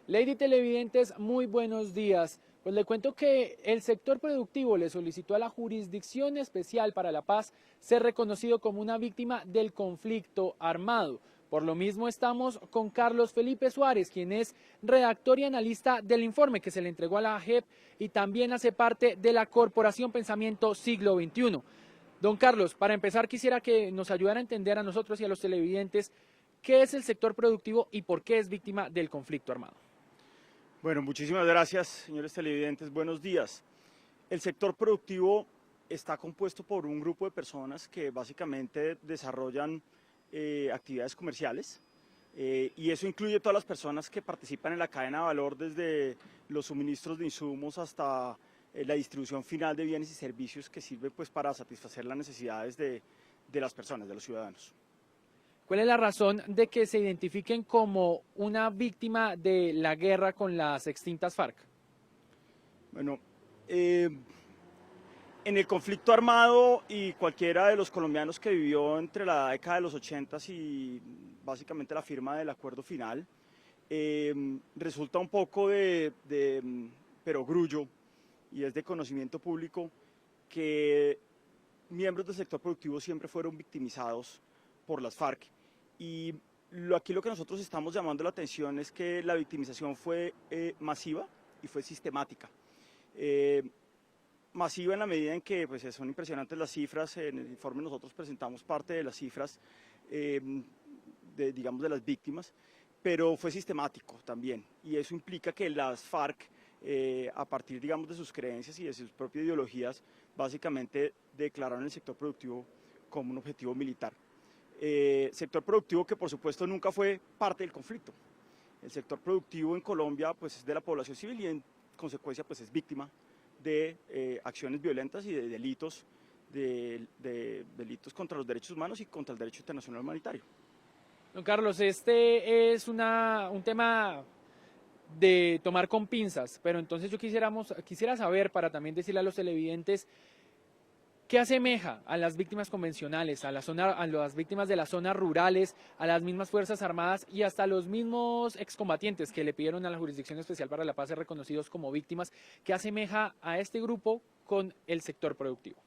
Lady televidentes, muy buenos días. Pues le cuento que el sector productivo le solicitó a la Jurisdicción Especial para la Paz ser reconocido como una víctima del conflicto armado. Por lo mismo estamos con Carlos Felipe Suárez, quien es redactor y analista del informe que se le entregó a la JEP y también hace parte de la Corporación Pensamiento Siglo XXI. Don Carlos, para empezar quisiera que nos ayudara a entender a nosotros y a los televidentes qué es el sector productivo y por qué es víctima del conflicto armado. Bueno, muchísimas gracias, señores televidentes. Buenos días. El sector productivo está compuesto por un grupo de personas que básicamente desarrollan actividades comerciales y eso incluye todas las personas que participan en la cadena de valor, desde los suministros de insumos hasta la distribución final de bienes y servicios que sirve pues para satisfacer las necesidades de las personas, de los ciudadanos. ¿Cuál es la razón de que se identifiquen como una víctima de la guerra con las extintas FARC? Bueno, en el conflicto armado, y cualquiera de los colombianos que vivió entre la década de los 80 y básicamente la firma del acuerdo final, resulta un poco de perogrullo, y es de conocimiento público, que miembros del sector productivo siempre fueron victimizados por las FARC. Y aquí lo que nosotros estamos llamando la atención es que la victimización fue masiva y fue sistemática. Masiva en la medida en que pues, son impresionantes las cifras. En el informe nosotros presentamos parte de las cifras digamos, de las víctimas, pero fue sistemático también, y eso implica que las FARC, a partir, digamos, de sus creencias y de sus propias ideologías, básicamente declararon el sector productivo como un objetivo militar. Sector productivo que por supuesto nunca fue parte del conflicto. El sector productivo en Colombia pues, es de la población civil y en consecuencia pues, es víctima de acciones violentas y de delitos, delitos contra los derechos humanos y contra el derecho internacional humanitario. Don Carlos, este es un tema de tomar con pinzas, pero entonces yo quisiera saber, para también decirle a los televidentes, ¿qué asemeja a las víctimas convencionales, a las víctimas de las zonas rurales, a las mismas Fuerzas Armadas y hasta los mismos excombatientes que le pidieron a la Jurisdicción Especial para la Paz ser reconocidos como víctimas? ¿Qué asemeja a este grupo con el sector productivo?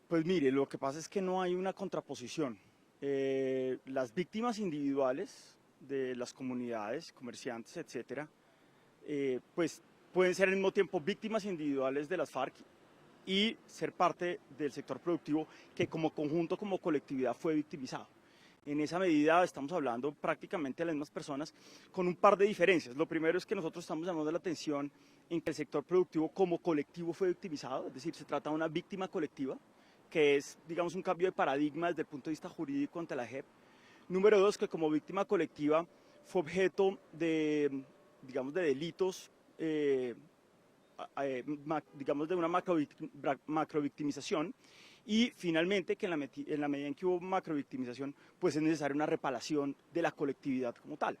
Pues mire, lo que pasa es que no hay una contraposición. Las víctimas individuales de las comunidades, comerciantes, etcétera, pues pueden ser al mismo tiempo víctimas individuales de las FARC y ser parte del sector productivo que como conjunto, como colectividad fue victimizado. En esa medida estamos hablando prácticamente de las mismas personas, con un par de diferencias. Lo primero es que nosotros estamos llamando la atención en que el sector productivo como colectivo fue victimizado, es decir, se trata de una víctima colectiva, que es, digamos, un cambio de paradigma desde el punto de vista jurídico ante la JEP. Número dos, que como víctima colectiva fue objeto de, digamos, de delitos, digamos, de una macrovictimización. Y finalmente, que en la medida en que hubo macrovictimización, pues es necesaria una reparación de la colectividad como tal,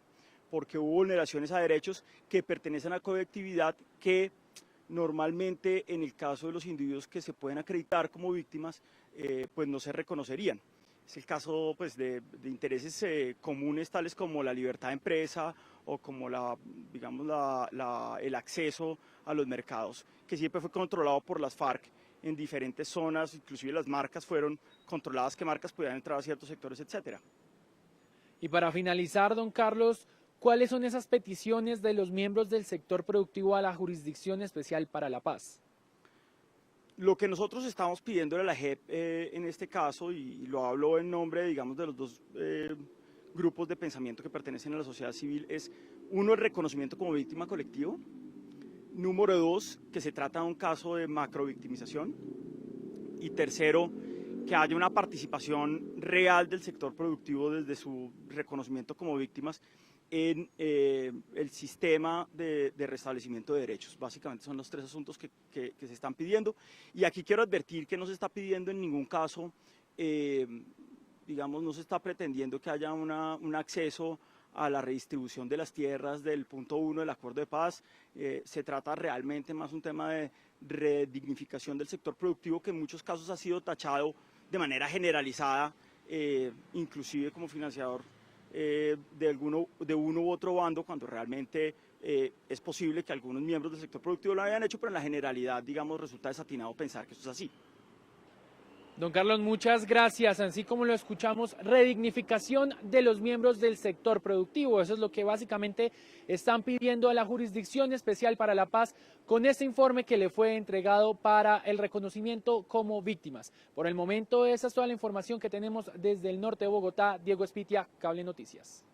porque hubo vulneraciones a derechos que pertenecen a la colectividad que normalmente, en el caso de los individuos que se pueden acreditar como víctimas, pues no se reconocerían. Es el caso pues, de intereses comunes, tales como la libertad de empresa o como digamos, el acceso a los mercados, que siempre fue controlado por las FARC en diferentes zonas. Inclusive las marcas fueron controladas, qué marcas podían entrar a ciertos sectores, etcétera. Y para finalizar, don Carlos, ¿cuáles son esas peticiones de los miembros del sector productivo a la Jurisdicción Especial para la Paz? Lo que nosotros estamos pidiendo a la JEP en este caso, y lo hablo en nombre, digamos, de los dos grupos de pensamiento que pertenecen a la sociedad civil, es uno, el reconocimiento como víctima colectivo; número dos, que se trata de un caso de macrovictimización; y tercero, que haya una participación real del sector productivo desde su reconocimiento como víctimas en el sistema de restablecimiento de derechos. Básicamente son los tres asuntos que se están pidiendo, y aquí quiero advertir que no se está pidiendo en ningún caso, digamos, no se está pretendiendo que haya un acceso a la redistribución de las tierras del punto 1 del acuerdo de paz. Se trata realmente más un tema de redignificación del sector productivo, que en muchos casos ha sido tachado de manera generalizada, inclusive como financiador de uno u otro bando, cuando realmente es posible que algunos miembros del sector productivo lo hayan hecho, pero en la generalidad, digamos, resulta desatinado pensar que eso es así. Don Carlos, muchas gracias. Así como lo escuchamos, redignificación de los miembros del sector productivo. Eso es lo que básicamente están pidiendo a la Jurisdicción Especial para la Paz con este informe que le fue entregado para el reconocimiento como víctimas. Por el momento, esa es toda la información que tenemos desde el norte de Bogotá. Diego Espitia, Cable Noticias.